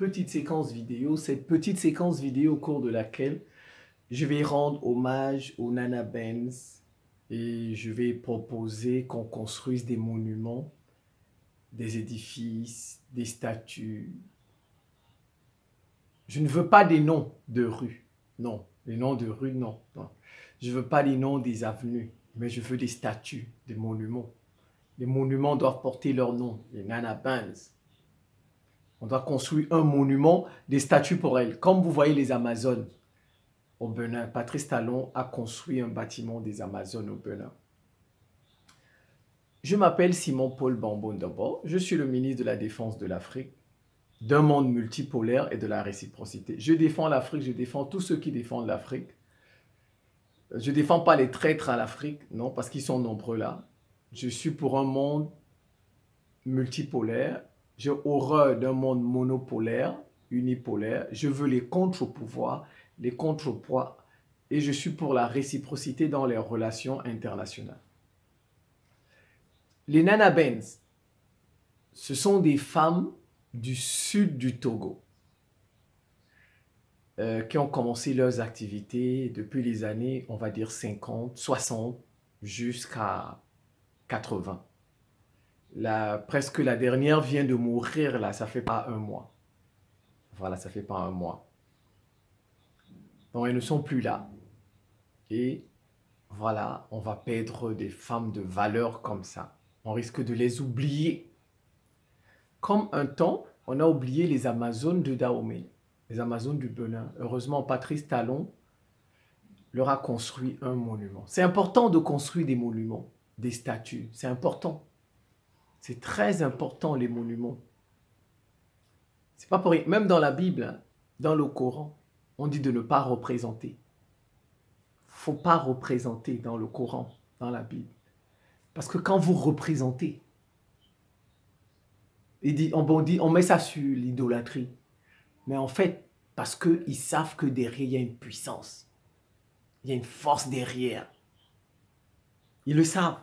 petite séquence vidéo au cours de laquelle je vais rendre hommage aux Nana Benz et je vais proposer qu'on construise des monuments, des édifices, des statues. Je ne veux pas des noms de rues, non. Les noms de rues, non. Je ne veux pas les noms des avenues, mais je veux des statues, des monuments. Les monuments doivent porter leur nom, les Nana Benz. On doit construire un monument, des statues pour elles. Comme vous voyez les Amazones au Bénin, Patrice Talon a construit un bâtiment des Amazones au Bénin. Je m'appelle Simon-Paul Bamboun d'abord. Je suis le ministre de la Défense de l'Afrique, d'un monde multipolaire et de la réciprocité. Je défends l'Afrique, je défends tous ceux qui défendent l'Afrique. Je ne défends pas les traîtres à l'Afrique, non, parce qu'ils sont nombreux là. Je suis pour un monde multipolaire. J'ai horreur d'un monde monopolaire, unipolaire. Je veux les contre-pouvoirs, les contrepoids. Et je suis pour la réciprocité dans les relations internationales. Les Nana Benz, ce sont des femmes du sud du Togo qui ont commencé leurs activités depuis les années, on va dire 50, 60, jusqu'à 80. Presque la dernière vient de mourir, là, ça fait pas un mois. Voilà, ça fait pas un mois. Donc, elles ne sont plus là. Et voilà, on va perdre des femmes de valeur comme ça. On risque de les oublier. Comme un temps, on a oublié les Amazones de Dahomey, les Amazones du Bénin. Heureusement, Patrice Talon leur a construit un monument. C'est important de construire des monuments, des statues. C'est important. C'est très important, les monuments. C'est pas pour rien. Même dans la Bible, hein, dans le Coran, on dit de ne pas représenter. Il ne faut pas représenter dans le Coran, dans la Bible. Parce que quand vous représentez, on met ça sur l'idolâtrie. Mais en fait, parce qu'ils savent que derrière, il y a une puissance. Il y a une force derrière. Ils le savent.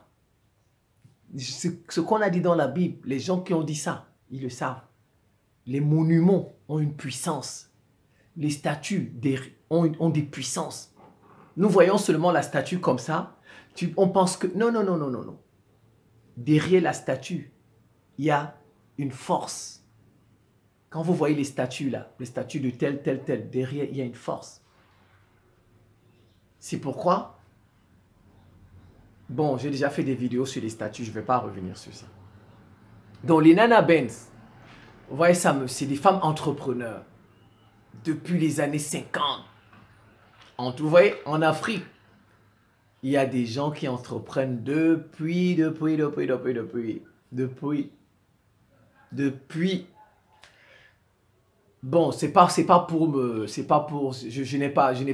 Ce qu'on a dit dans la Bible, les gens qui ont dit ça, ils le savent. Les monuments ont une puissance. Les statues ont des puissances. Nous voyons seulement la statue comme ça. On pense que... Non, non, non, non, non, non. Derrière la statue, il y a une force. Quand vous voyez les statues là, les statues de tel, tel, tel, derrière, il y a une force. C'est pourquoi... Bon, j'ai déjà fait des vidéos sur les statues, je ne vais pas revenir sur ça. Donc, les Nana Benz, vous voyez ça, c'est des femmes entrepreneurs. Depuis les années 50. Vous voyez, en Afrique, il y a des gens qui entreprennent depuis. Bon, je n'ai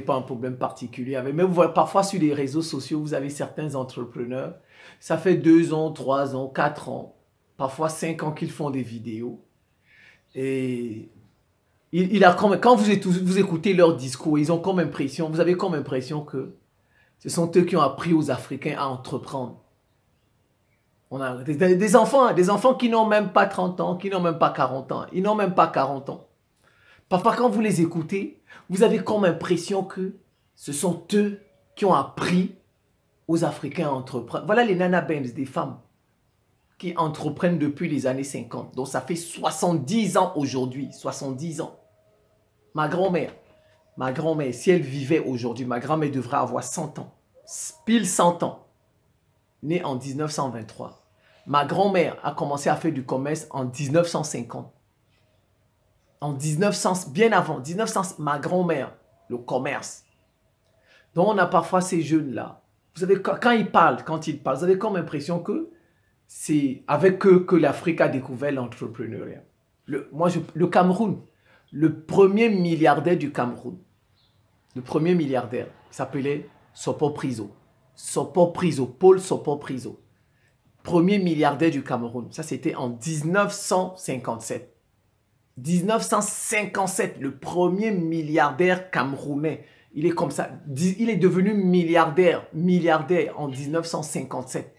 pas un problème particulier avec, mais vous voyez, parfois sur les réseaux sociaux, vous avez certains entrepreneurs, ça fait 2 ans, 3 ans, 4 ans, parfois 5 ans qu'ils font des vidéos. Et quand vous écoutez leur discours, ils ont comme impression, vous avez comme impression que ce sont eux qui ont appris aux Africains à entreprendre. On a des enfants qui n'ont même pas 30 ans, qui n'ont même pas 40 ans. Ils n'ont même pas 40 ans. Parfois, quand vous les écoutez, vous avez comme impression que ce sont eux qui ont appris aux Africains à entreprendre. Voilà les Nana Benz, des femmes qui entreprennent depuis les années 50. Donc, ça fait 70 ans aujourd'hui. 70 ans. Ma grand-mère, si elle vivait aujourd'hui, ma grand-mère devrait avoir 100 ans. Pile 100 ans. Née en 1923. Ma grand-mère a commencé à faire du commerce en 1950. En 1900, bien avant, 1900, ma grand-mère, le commerce. Donc, on a parfois ces jeunes-là. Vous savez, quand ils parlent, vous avez comme l'impression que c'est avec eux que l'Afrique a découvert l'entrepreneuriat. Le Cameroun, le premier milliardaire du Cameroun, le premier milliardaire, il s'appelait Sopo Priso. Paul Sopo Priso. Premier milliardaire du Cameroun. Ça, c'était en 1957. 1957, le premier milliardaire camerounais. Il est comme ça. Il est devenu milliardaire en 1957.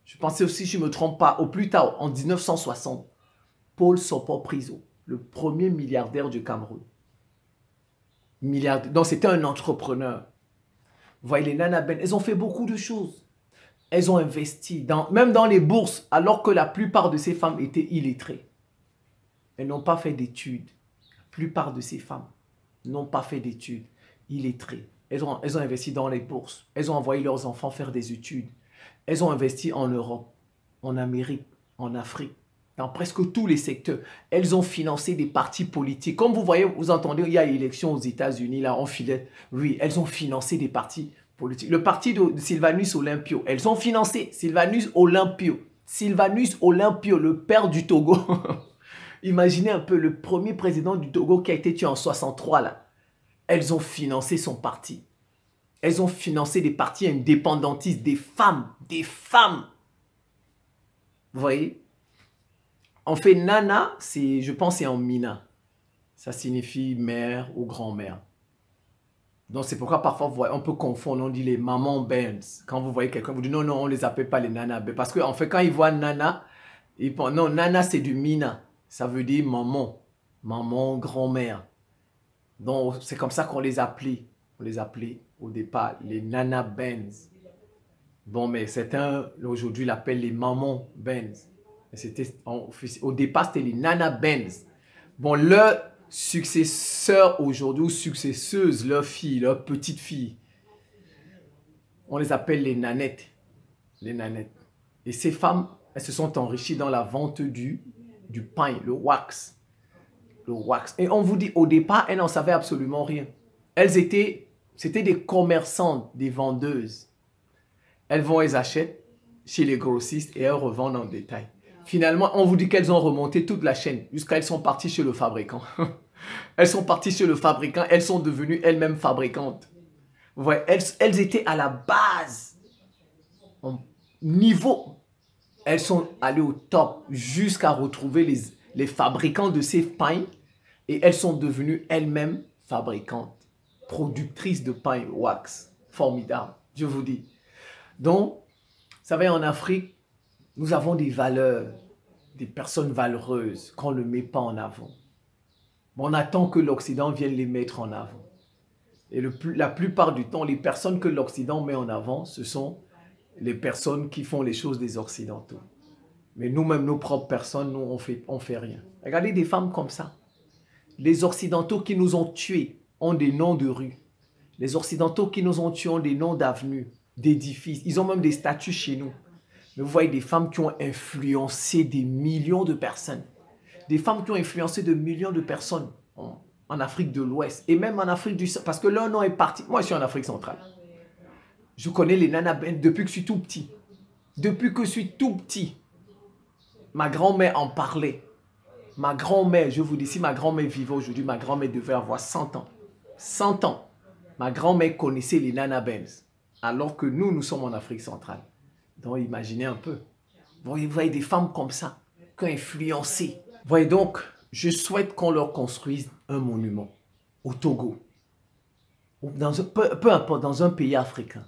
Je pensais aussi, je ne me trompe pas, au plus tard, en 1960. Paul Sopo Priso. le premier milliardaire du Cameroun. Donc, c'était un entrepreneur. Vous voyez, les Nana Ben, elles ont fait beaucoup de choses. Elles ont investi, même dans les bourses, alors que la plupart de ces femmes étaient illettrées. Elles n'ont pas fait d'études. La plupart de ces femmes n'ont pas fait d'études, illettrées. Elles ont investi dans les bourses. Elles ont envoyé leurs enfants faire des études. Elles ont investi en Europe, en Amérique, en Afrique, dans presque tous les secteurs. Elles ont financé des partis politiques. Comme vous voyez, vous entendez, il y a élection aux États-Unis, là, on filait. Oui, elles ont financé des partis politiques. Le parti de Sylvanus Olympio, elles ont financé Sylvanus Olympio. Sylvanus Olympio, le père du Togo. Imaginez un peu le premier président du Togo qui a été tué en 63, là. Elles ont financé son parti. Elles ont financé des partis indépendantistes, des femmes, des femmes. Vous voyez? En fait, Nana, je pense c'est en Mina. Ça signifie mère ou grand-mère. Donc c'est pourquoi parfois vous voyez, on peut confondre, on dit les mamans Benz. Quand vous voyez quelqu'un, vous dites non, non, on ne les appelle pas les Nana Ben. Parce qu'en fait, quand ils voient Nana, ils pensent, non, Nana c'est du Mina. Ça veut dire maman, maman, grand-mère. Donc c'est comme ça qu'on les appelait. On les appelait au départ les Nana Benz. Bon, mais certains aujourd'hui l'appellent les mamans Benz. Au départ, c'était les Nana Benz. Bon, leur successeur aujourd'hui, ou successeuse, leur fille, leur petite fille, on les appelle les nanettes. Les nanettes. Et ces femmes, elles se sont enrichies dans la vente du pain, le wax. Le wax. Et on vous dit, au départ, elles n'en savaient absolument rien. C'était des commerçantes, des vendeuses. Elles vont, elles achètent chez les grossistes et elles revendent en détail. Finalement, on vous dit qu'elles ont remonté toute la chaîne jusqu'à elles sont parties chez le fabricant. Elles sont parties chez le fabricant, elles sont devenues elles-mêmes fabricantes. Vous voyez, elles étaient à la base. En niveau, elles sont allées au top jusqu'à retrouver les fabricants de ces pains et elles sont devenues elles-mêmes fabricantes, productrices de pain wax. Formidable, je vous dis. Donc, vous savez, en Afrique, nous avons des valeurs, des personnes valeureuses qu'on ne met pas en avant. On attend que l'Occident vienne les mettre en avant. Et la plupart du temps, les personnes que l'Occident met en avant, ce sont les personnes qui font les choses des Occidentaux. Mais nous-mêmes, nos propres personnes, nous, on fait rien. Regardez des femmes comme ça. Les Occidentaux qui nous ont tués ont des noms de rues. Les Occidentaux qui nous ont tués ont des noms d'avenues, d'édifices. Ils ont même des statues chez nous. Mais vous voyez des femmes qui ont influencé des millions de personnes. Des femmes qui ont influencé de millions de personnes en Afrique de l'Ouest et même en Afrique du Centre. Parce que leur nom est parti. Moi, je suis en Afrique centrale. Je connais les Nana Ben depuis que je suis tout petit. Depuis que je suis tout petit. Ma grand-mère en parlait. Ma grand-mère, je vous dis, si ma grand-mère vivait aujourd'hui, ma grand-mère devait avoir 100 ans. 100 ans. Ma grand-mère connaissait les Nana Benz. Alors que nous sommes en Afrique centrale. Donc, imaginez un peu. Vous voyez des femmes comme ça, qui ont influencé. Vous voyez donc, je souhaite qu'on leur construise un monument au Togo. Ou peu importe, dans un pays africain.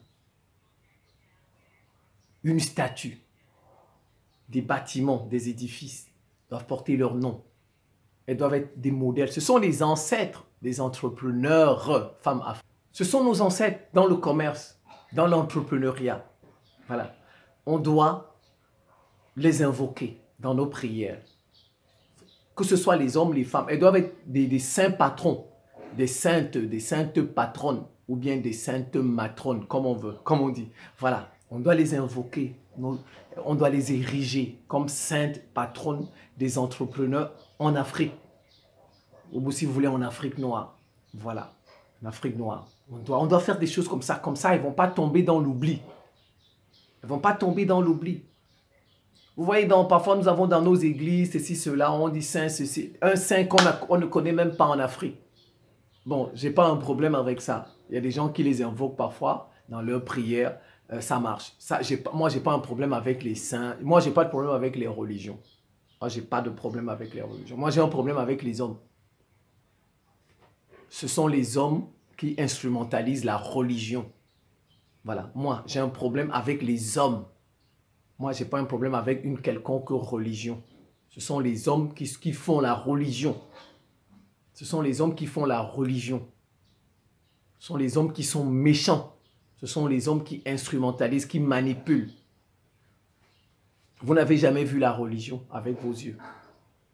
Une statue. Des bâtiments, des édifices doivent porter leur nom. Elles doivent être des modèles. Ce sont les ancêtres des entrepreneurs femmes africaines. Ce sont nos ancêtres dans le commerce, dans l'entrepreneuriat. Voilà. On doit les invoquer dans nos prières. Que ce soit les hommes, les femmes, elles doivent être des saints patrons, des saintes patronnes ou bien des saintes matrones, comme on veut, comme on dit. Voilà, on doit les invoquer, on doit les ériger comme saintes patronnes des entrepreneurs en Afrique. Ou si vous voulez en Afrique noire. Voilà, en Afrique noire. On doit faire des choses comme ça elles ne vont pas tomber dans l'oubli. Elles ne vont pas tomber dans l'oubli. Vous voyez, parfois nous avons dans nos églises, ceci, cela, on dit saint, ceci. Un saint qu'on ne connaît même pas en Afrique. Bon, je n'ai pas un problème avec ça. Il y a des gens qui les invoquent parfois dans leurs prières, ça marche. Moi, je n'ai pas un problème avec les saints. Moi, je n'ai pas de problème avec les religions. Moi, je n'ai pas de problème avec les religions. Moi, j'ai un problème avec les hommes. Ce sont les hommes qui instrumentalisent la religion. Voilà, moi, j'ai un problème avec les hommes. Moi, je n'ai pas un problème avec une quelconque religion. Ce sont les hommes qui font la religion. Ce sont les hommes qui font la religion. Ce sont les hommes qui sont méchants. Ce sont les hommes qui instrumentalisent, qui manipulent. Vous n'avez jamais vu la religion avec vos yeux.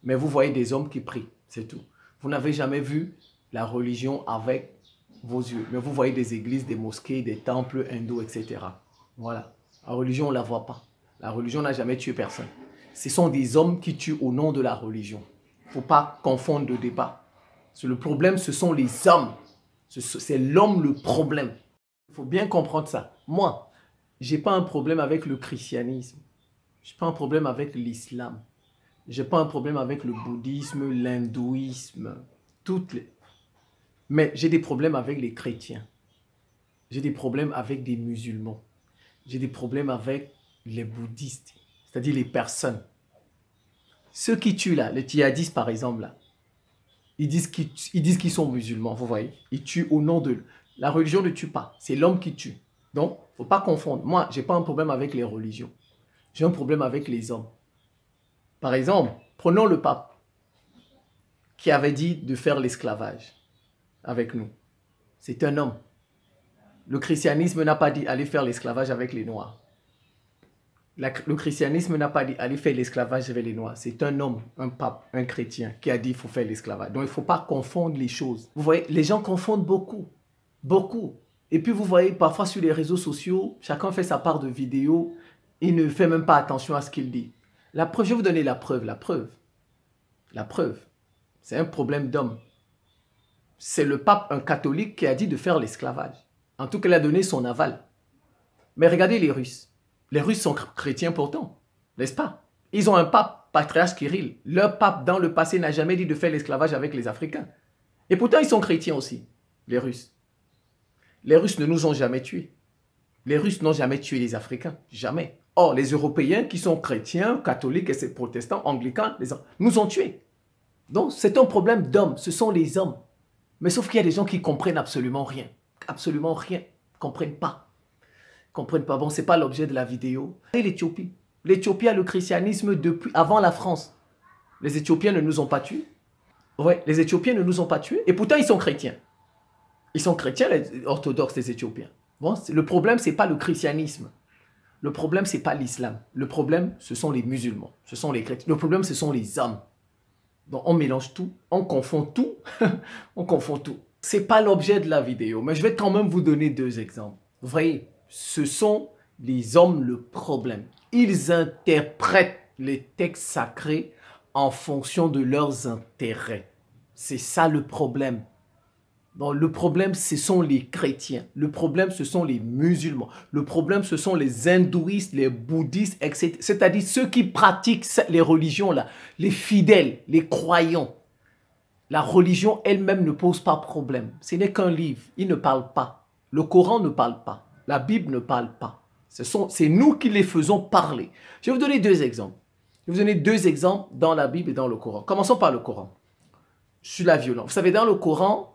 Mais vous voyez des hommes qui prient, c'est tout. Vous n'avez jamais vu la religion avec vos yeux. Mais vous voyez des églises, des mosquées, des temples hindous, etc. Voilà. La religion, on ne la voit pas. La religion n'a jamais tué personne. Ce sont des hommes qui tuent au nom de la religion. Il ne faut pas confondre le débat. Le problème, ce sont les hommes. C'est l'homme le problème. Il faut bien comprendre ça. Moi, je n'ai pas un problème avec le christianisme. Je n'ai pas un problème avec l'islam. Je n'ai pas un problème avec le bouddhisme, l'hindouisme, toutes les... Mais j'ai des problèmes avec les chrétiens. J'ai des problèmes avec des musulmans. J'ai des problèmes avec les bouddhistes, c'est-à-dire les personnes. Ceux qui tuent là, les djihadistes par exemple, là, ils disent qu'ils sont musulmans, vous voyez. Ils tuent au nom de... La religion ne tue pas, c'est l'homme qui tue. Donc, il ne faut pas confondre. Moi, je n'ai pas un problème avec les religions. J'ai un problème avec les hommes. Par exemple, prenons le pape qui avait dit de faire l'esclavage avec nous. C'est un homme. Le christianisme n'a pas dit aller faire l'esclavage avec les noirs. Le christianisme n'a pas dit aller faire l'esclavage avec les noirs. C'est un homme, un pape, un chrétien qui a dit qu'il faut faire l'esclavage. Donc il ne faut pas confondre les choses. Vous voyez, les gens confondent beaucoup. Beaucoup. Et puis vous voyez, parfois sur les réseaux sociaux, chacun fait sa part de vidéo. Il ne fait même pas attention à ce qu'il dit. La preuve, je vais vous donner la preuve. La preuve, c'est un problème d'homme. C'est le pape, un catholique, qui a dit de faire l'esclavage. En tout cas, il a donné son aval. Mais regardez les Russes. Les Russes sont chrétiens pourtant, n'est-ce pas? Ils ont un pape, patriarche Kirill. Leur pape, dans le passé, n'a jamais dit de faire l'esclavage avec les Africains. Et pourtant, ils sont chrétiens aussi, les Russes. Les Russes ne nous ont jamais tués. Les Russes n'ont jamais tué les Africains, jamais. Or, les Européens qui sont chrétiens, catholiques et protestants, anglicans, nous ont tués. Donc, c'est un problème d'hommes, ce sont les hommes. Mais sauf qu'il y a des gens qui comprennent absolument rien. Absolument rien. Ils ne comprennent pas. Ils ne comprennent pas. Bon, ce n'est pas l'objet de la vidéo. Et l'Éthiopie. L'Éthiopie a le christianisme depuis avant la France. Les Éthiopiens ne nous ont pas tués. Ouais, les Éthiopiens ne nous ont pas tués. Et pourtant, ils sont chrétiens. Ils sont chrétiens, les orthodoxes, les Éthiopiens. Bon, le problème, ce n'est pas le christianisme. Le problème, ce n'est pas l'islam. Le problème, ce sont les musulmans. Ce sont les chrétiens. Le problème, ce sont les hommes. Donc, on mélange tout. On confond tout. On confond tout. Ce n'est pas l'objet de la vidéo. Mais je vais quand même vous donner deux exemples. Vous voyez, ce sont les hommes le problème. Ils interprètent les textes sacrés en fonction de leurs intérêts. C'est ça le problème. Donc, le problème, ce sont les chrétiens. Le problème, ce sont les musulmans. Le problème, ce sont les hindouistes, les bouddhistes, etc. C'est-à-dire ceux qui pratiquent les religions, là, les fidèles, les croyants. La religion elle-même ne pose pas problème. Ce n'est qu'un livre. Il ne parle pas. Le Coran ne parle pas. La Bible ne parle pas. C'est nous qui les faisons parler. Je vais vous donner deux exemples. Je vais vous donner deux exemples dans la Bible et dans le Coran. Commençons par le Coran. Sur la violence. Vous savez, dans le Coran,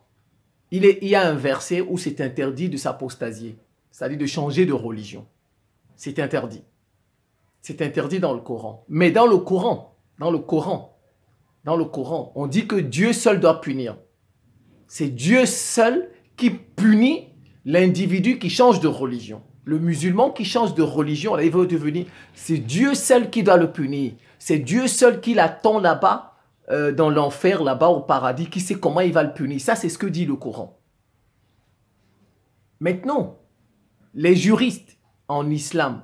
il y a un verset où c'est interdit de s'apostasier, c'est-à-dire de changer de religion. C'est interdit. C'est interdit dans le Coran. Mais dans le Coran, on dit que Dieu seul doit punir. C'est Dieu seul qui punit l'individu qui change de religion. Le musulman qui change de religion, là, il va devenir, c'est Dieu seul qui doit le punir. C'est Dieu seul qui l'attend là-bas, dans l'enfer, là-bas au paradis, qui sait comment il va le punir. Ça, c'est ce que dit le Coran. Maintenant, les juristes en islam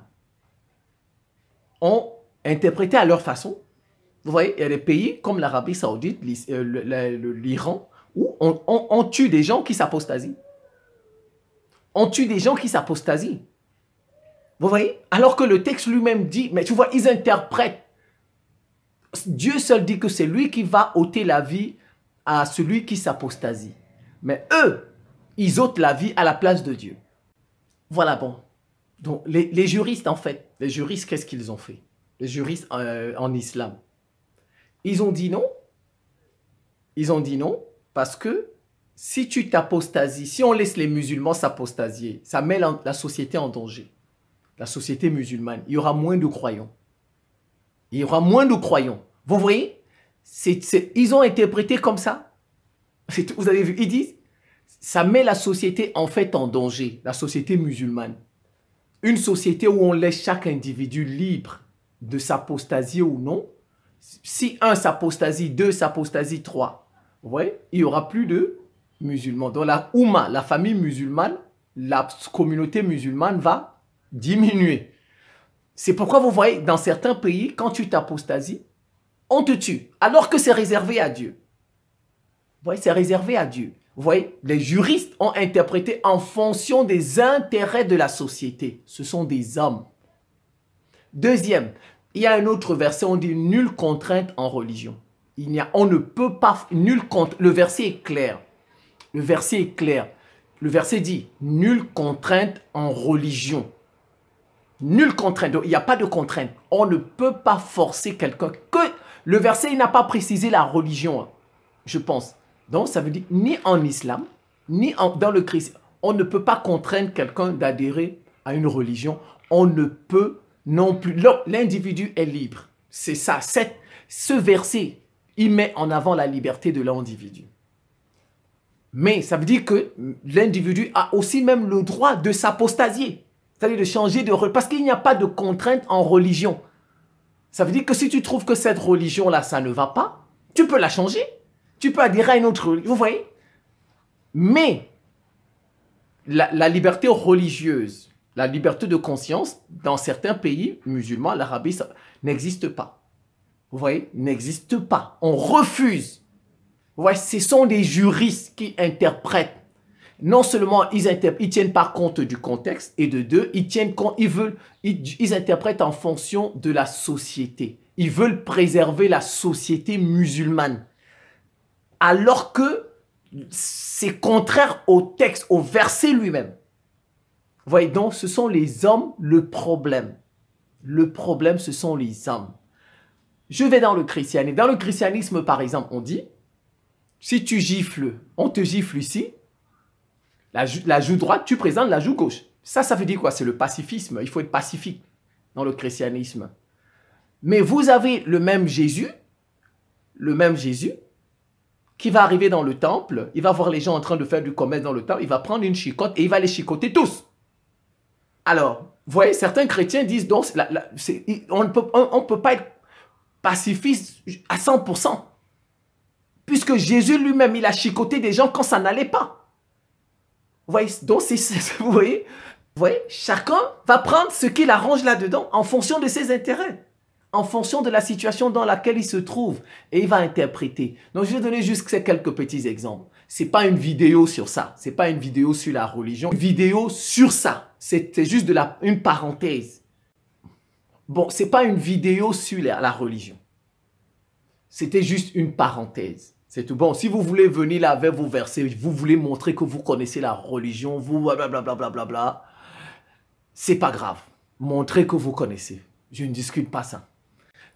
ont interprété à leur façon. Vous voyez, il y a des pays comme l'Arabie Saoudite, l'Iran, où on tue des gens qui s'apostasient. On tue des gens qui s'apostasient. Vous voyez? Alors que le texte lui-même dit, mais tu vois, ils interprètent. Dieu seul dit que c'est lui qui va ôter la vie à celui qui s'apostasie. Mais eux, ils ôtent la vie à la place de Dieu. Voilà, bon. Donc, les juristes, en fait, les juristes, qu'est-ce qu'ils ont fait? Les juristes en islam. Ils ont dit non. Ils ont dit non parce que si tu t'apostasies, si on laisse les musulmans s'apostasier, ça met la société en danger. La société musulmane, il y aura moins de croyants. Il y aura moins de croyants. Vous voyez, ils ont interprété comme ça. Vous avez vu, ils disent, ça met la société en fait en danger, la société musulmane. Une société où on laisse chaque individu libre de s'apostasier ou non. Si un s'apostasie, deux s'apostasie, trois, vous voyez, il n'y aura plus de musulmans. Dans la Oumma, la famille musulmane, la communauté musulmane va diminuer. C'est pourquoi vous voyez, dans certains pays, quand tu t'apostasies, on te tue, alors que c'est réservé à Dieu. Vous voyez, c'est réservé à Dieu. Vous voyez, les juristes ont interprété en fonction des intérêts de la société. Ce sont des hommes. Deuxième, il y a un autre verset, on dit nulle contrainte en religion. On ne peut pas, nulle contrainte. Le verset est clair. Le verset est clair. Le verset dit nulle contrainte en religion. Nulle contrainte. Donc, il n'y a pas de contrainte. On ne peut pas forcer quelqu'un. Le verset, il n'a pas précisé la religion, je pense. Donc, ça veut dire ni en islam, ni dans le christianisme. On ne peut pas contraindre quelqu'un d'adhérer à une religion. On ne peut non plus. L'individu est libre. C'est ça. Ce verset, il met en avant la liberté de l'individu. Mais ça veut dire que l'individu a aussi même le droit de s'apostasier. C'est-à-dire de changer de religion. Parce qu'il n'y a pas de contrainte en religion. Ça veut dire que si tu trouves que cette religion-là, ça ne va pas, tu peux la changer. Tu peux adhérer à une autre religion. Vous voyez? Mais la liberté religieuse, la liberté de conscience, dans certains pays musulmans, l'Arabie, n'existe pas. Vous voyez? N'existe pas. On refuse. Vous voyez? Ce sont des juristes qui interprètent. Non seulement ils tiennent pas compte du contexte, et de deux, ils tiennent compte, ils interprètent en fonction de la société. Ils veulent préserver la société musulmane. Alors que c'est contraire au texte, au verset lui-même. Vous voyez, donc ce sont les hommes le problème. Le problème, ce sont les hommes. Je vais dans le christianisme. Dans le christianisme, par exemple, on dit, si tu gifles, on te gifle ici, la joue droite, tu présentes la joue gauche. Ça veut dire quoi? C'est le pacifisme. Il faut être pacifique dans le christianisme. Mais vous avez le même Jésus qui va arriver dans le temple, il va voir les gens en train de faire du commerce dans le temple, il va prendre une chicotte et il va les chicoter tous. Alors, vous voyez, certains chrétiens disent donc, on ne peut pas être pacifiste à 100%. Puisque Jésus lui-même, il a chicoté des gens quand ça n'allait pas. Vous voyez, donc vous voyez, chacun va prendre ce qu'il arrange là-dedans en fonction de ses intérêts, en fonction de la situation dans laquelle il se trouve, et il va interpréter. Donc, je vais donner juste ces quelques petits exemples. C'est pas une vidéo sur ça, c'est pas une vidéo sur la religion, une vidéo sur ça. C'était juste une parenthèse. Bon, c'est pas une vidéo sur la religion. C'était juste une parenthèse. C'est tout. Bon, si vous voulez venir là avec vos versets, vous voulez montrer que vous connaissez la religion, vous blablabla, c'est pas grave. Montrez que vous connaissez. Je ne discute pas ça.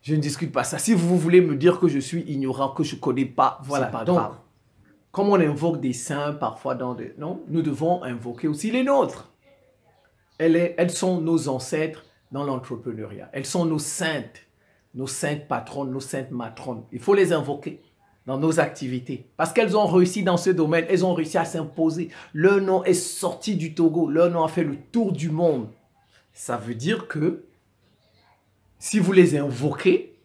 Je ne discute pas ça. Si vous voulez me dire que je suis ignorant, que je ne connais pas, voilà, c'est pas grave. Comme on invoque des saints parfois non, nous devons invoquer aussi les nôtres. Elles sont nos ancêtres dans l'entrepreneuriat. Elles sont nos saintes patronnes, nos saintes matrones. Il faut les invoquer dans nos activités. Parce qu'elles ont réussi dans ce domaine, elles ont réussi à s'imposer. Leur nom est sorti du Togo, leur nom a fait le tour du monde. Ça veut dire que si vous les invoquez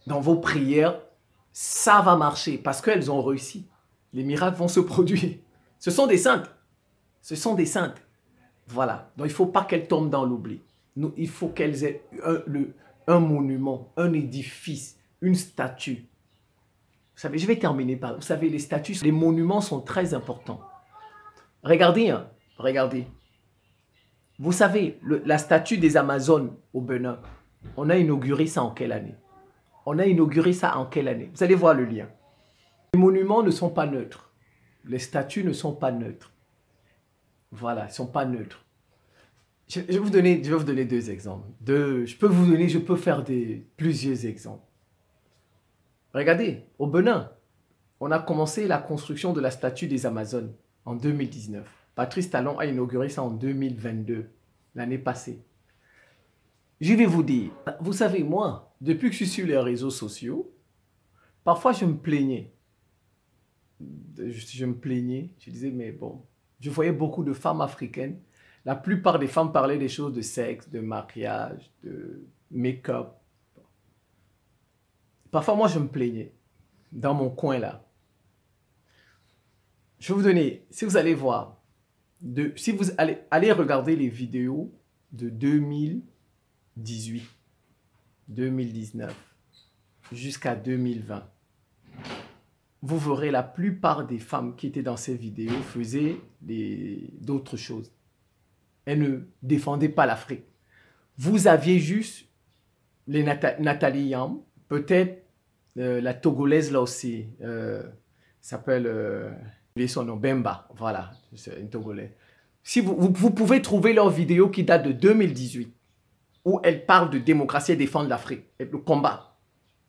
dans vos prières, ça va marcher parce qu'elles ont réussi. Les miracles vont se produire. Ce sont des saintes. Ce sont des saintes. Voilà. Donc, il ne faut pas qu'elles tombent dans l'oubli. Il faut qu'elles aient un monument, un édifice, une statue. Vous savez, je vais terminer par... Vous savez, les statues, les monuments sont très importants. Regardez, hein, regardez. Vous savez, la statue des Amazones au Bénin, on a inauguré ça en quelle année? On a inauguré ça en quelle année? Vous allez voir le lien. Les monuments ne sont pas neutres. Les statues ne sont pas neutres. Voilà, ils ne sont pas neutres. Je vais vous donner 2 exemples. Je peux faire plusieurs exemples. Regardez, au Bénin, on a commencé la construction de la statue des Amazones en 2019. Patrice Talon a inauguré ça en 2022, l'année passée. Je vais vous dire, vous savez, moi, depuis que je suis sur les réseaux sociaux, parfois je me plaignais. Je me plaignais, je disais, mais bon, je voyais beaucoup de femmes africaines. La plupart des femmes parlaient des choses de sexe, de mariage, de make-up. Parfois, moi, je me plaignais dans mon coin là. Je vais vous donner, si vous allez voir, si vous allez regarder les vidéos de 2018, 2019 jusqu'à 2020, vous verrez la plupart des femmes qui étaient dans ces vidéos faisaient d'autres choses. Elles ne défendaient pas l'Afrique. Vous aviez juste les Nathalie Yam, peut-être la Togolaise là aussi, s'appelle, son nom, Bemba, voilà, c'est une Togolaise. Si vous pouvez trouver leurs vidéos qui datent de 2018, où elles parlent de démocratie et défendre l'Afrique, le combat.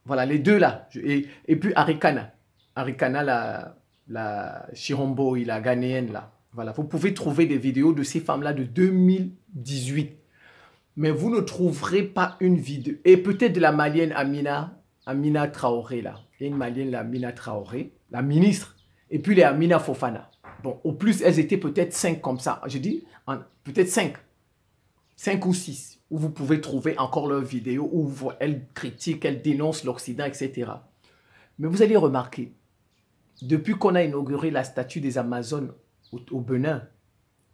Voilà, les deux là. Et puis Arikana. Arikana, la Chirombo, la Ghanéenne là. Voilà, vous pouvez trouver des vidéos de ces femmes-là de 2018. Mais vous ne trouverez pas une vidéo. Et peut-être de la Malienne Amina Traoré là. Il y a une Malienne, la Amina Traoré, la ministre. Et puis les Amina Fofana. Bon, au plus, elles étaient peut-être 5 comme ça. Je dis, peut-être 5. 5 ou 6. Où vous pouvez trouver encore leurs vidéos où elles critiquent, elles dénoncent l'Occident, etc. Mais vous allez remarquer, depuis qu'on a inauguré la statue des Amazones au Bénin,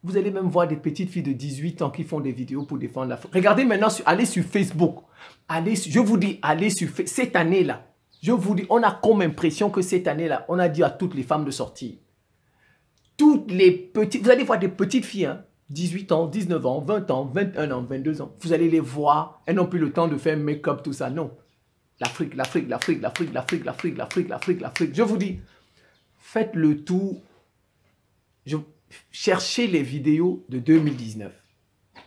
vous allez même voir des petites filles de 18 ans qui font des vidéos pour défendre l'Afrique. Regardez maintenant, allez sur Facebook. Je vous dis, allez sur Facebook. Cette année-là, je vous dis, on a comme impression que cette année-là, on a dit à toutes les femmes de sortir. Toutes les petites, vous allez voir des petites filles, hein, 18 ans, 19 ans, 20 ans, 21 ans, 22 ans. Vous allez les voir, elles n'ont plus le temps de faire make-up, tout ça. Non. L'Afrique, l'Afrique, l'Afrique, l'Afrique, l'Afrique, l'Afrique, l'Afrique, l'Afrique, l'Afrique. Je vous dis, faites le tour. Cherchez les vidéos de 2019.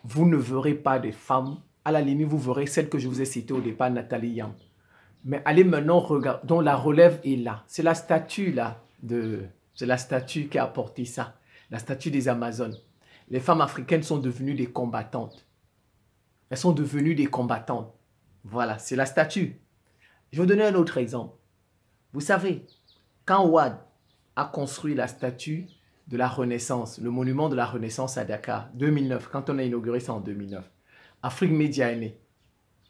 Vous ne verrez pas des femmes. À la limite, vous verrez celle que je vous ai citée au départ, Nathalie Yam. Mais allez maintenant regarder, dont la relève est là. C'est la statue là, c'est la statue qui a apporté ça. La statue des Amazones. Les femmes africaines sont devenues des combattantes. Elles sont devenues des combattantes. Voilà, c'est la statue. Je vais vous donner un autre exemple. Vous savez, quand Ouad a construit la statue de la Renaissance, le monument de la Renaissance à Dakar, 2009, quand on a inauguré ça en 2009, Afrique Média est née.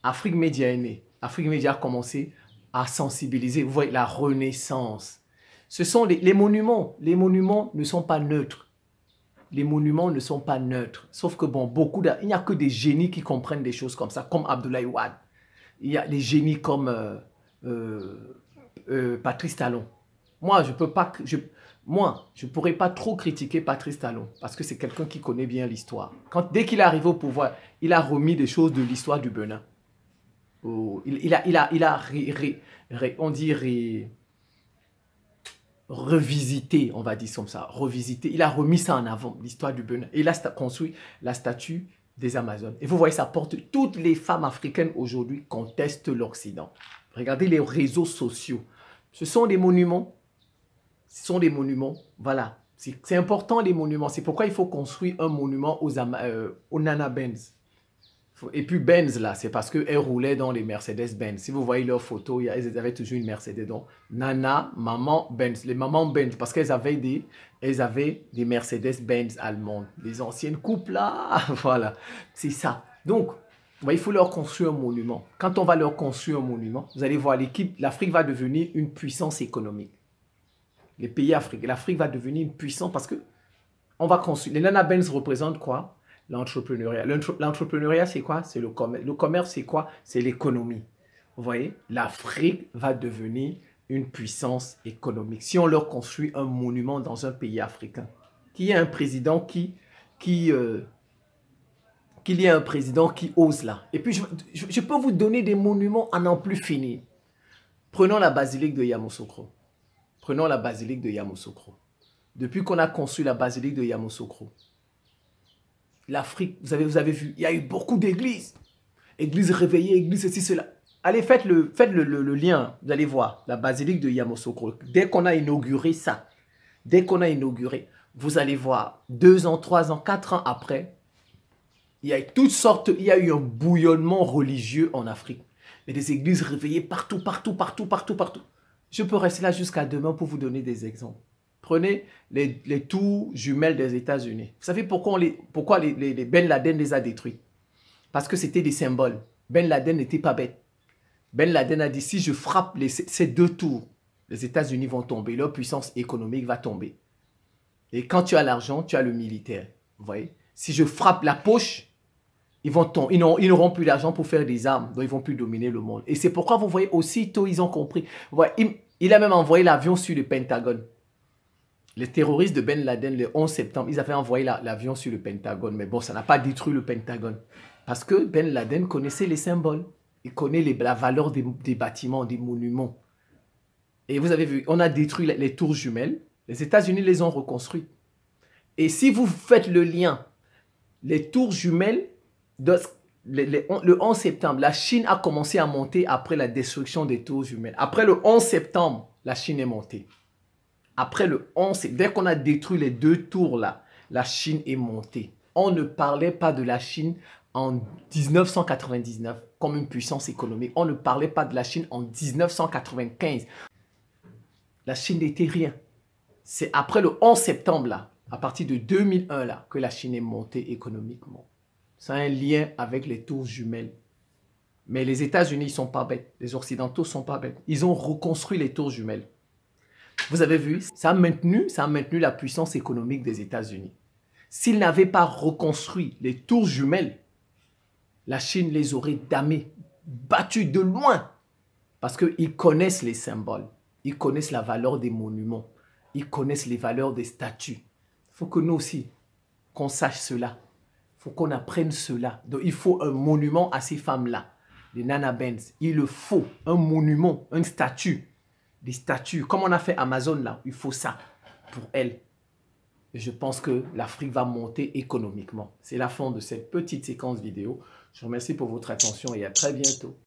Afrique Média est née. Afrique Média a commencé à sensibiliser. Vous voyez, la Renaissance. Ce sont les monuments. Les monuments ne sont pas neutres. Les monuments ne sont pas neutres. Sauf que, bon, il n'y a que des génies qui comprennent des choses comme ça, comme Abdoulaye Wade. Il y a des génies comme Patrice Talon. Moi, je ne pourrais pas trop critiquer Patrice Talon parce que c'est quelqu'un qui connaît bien l'histoire. Dès qu'il est arrivé au pouvoir, il a remis des choses de l'histoire du Bénin. Revisité, on va dire comme ça, revisité. Il a remis ça en avant, l'histoire du Bénin. Et il a construit la statue des Amazones. Et vous voyez, ça porte, toutes les femmes africaines aujourd'hui contestent l'Occident. Regardez les réseaux sociaux. Ce sont des monuments. Ce sont des monuments, voilà. C'est important les monuments. C'est pourquoi il faut construire un monument aux Nana Benz. Et puis Benz là, c'est parce qu'elles roulaient dans les Mercedes-Benz. Si vous voyez leurs photos, elles avaient toujours une Mercedes. Donc Nana, maman Benz, les mamans Benz, parce qu'elles avaient des Mercedes-Benz allemandes. Les anciennes couples là, voilà. C'est ça. Donc, il faut leur construire un monument. Quand on va leur construire un monument, vous allez voir l'Afrique va devenir une puissance économique. Les pays africains, l'Afrique va devenir une puissance parce que on va construire. Les Nana Benz représentent quoi? L'entrepreneuriat. L'entrepreneuriat, c'est quoi? C'est le commerce. Le commerce, c'est quoi? C'est l'économie. Vous voyez? L'Afrique va devenir une puissance économique. Si on leur construit un monument dans un pays africain, qu'il y ait un président qu'il y ait un président qui ose là. Et puis, je peux vous donner des monuments à n'en plus finir. Prenons la basilique de Yamoussoukro. Prenons la basilique de Yamoussoukro. Depuis qu'on a construit la basilique de Yamoussoukro, l'Afrique, vous avez vu, il y a eu beaucoup d'églises. Églises réveillées, églises ceci, cela. Allez, faites le lien, vous allez voir, la basilique de Yamoussoukro. Dès qu'on a inauguré ça, vous allez voir, 2 ans, 3 ans, 4 ans après, il y a toutes sortes, il y a eu un bouillonnement religieux en Afrique. Mais des églises réveillées partout, partout, partout, partout, partout. Je peux rester là jusqu'à demain pour vous donner des exemples. Prenez les tours jumelles des États-Unis. Vous savez pourquoi Ben Laden les a détruits? Parce que c'était des symboles. Ben Laden n'était pas bête. Ben Laden a dit, si je frappe ces deux tours, les États-Unis vont tomber, leur puissance économique va tomber. Et quand tu as l'argent, tu as le militaire. Vous voyez? Si je frappe la poche, ils n'auront plus d'argent pour faire des armes, donc ils ne vont plus dominer le monde. Et c'est pourquoi vous voyez, aussitôt ils ont compris. Vous voyez, il a même envoyé l'avion sur le Pentagone. Les terroristes de Ben Laden, le 11 septembre, ils avaient envoyé l'avion sur le Pentagone. Mais bon, ça n'a pas détruit le Pentagone. Parce que Ben Laden connaissait les symboles. Il connaît la valeur des bâtiments, des monuments. Et vous avez vu, on a détruit les tours jumelles. Les États-Unis les ont reconstruites. Et si vous faites le lien, les tours jumelles, le 11 septembre, la Chine a commencé à monter après la destruction des tours jumelles. Après le 11 septembre, la Chine est montée. Après le 11 septembre, dès qu'on a détruit les deux tours là, la Chine est montée. On ne parlait pas de la Chine en 1999 comme une puissance économique. On ne parlait pas de la Chine en 1995. La Chine n'était rien. C'est après le 11 septembre, là, à partir de 2001, là, que la Chine est montée économiquement. Ça a un lien avec les tours jumelles. Mais les États-Unis ne sont pas bêtes. Les Occidentaux ne sont pas bêtes. Ils ont reconstruit les tours jumelles. Vous avez vu, ça a maintenu la puissance économique des États-Unis. S'ils n'avaient pas reconstruit les tours jumelles, la Chine les aurait damés, battus de loin. Parce qu'ils connaissent les symboles. Ils connaissent la valeur des monuments. Ils connaissent les valeurs des statues. Il faut que nous aussi, qu'on sache cela. Il faut qu'on apprenne cela. Donc, il faut un monument à ces femmes-là, les Nana Benz. Il le faut, un monument, une statue. Des statues, comme on a fait Amazon là. Il faut ça pour elles. Et je pense que l'Afrique va monter économiquement. C'est la fin de cette petite séquence vidéo. Je vous remercie pour votre attention et à très bientôt.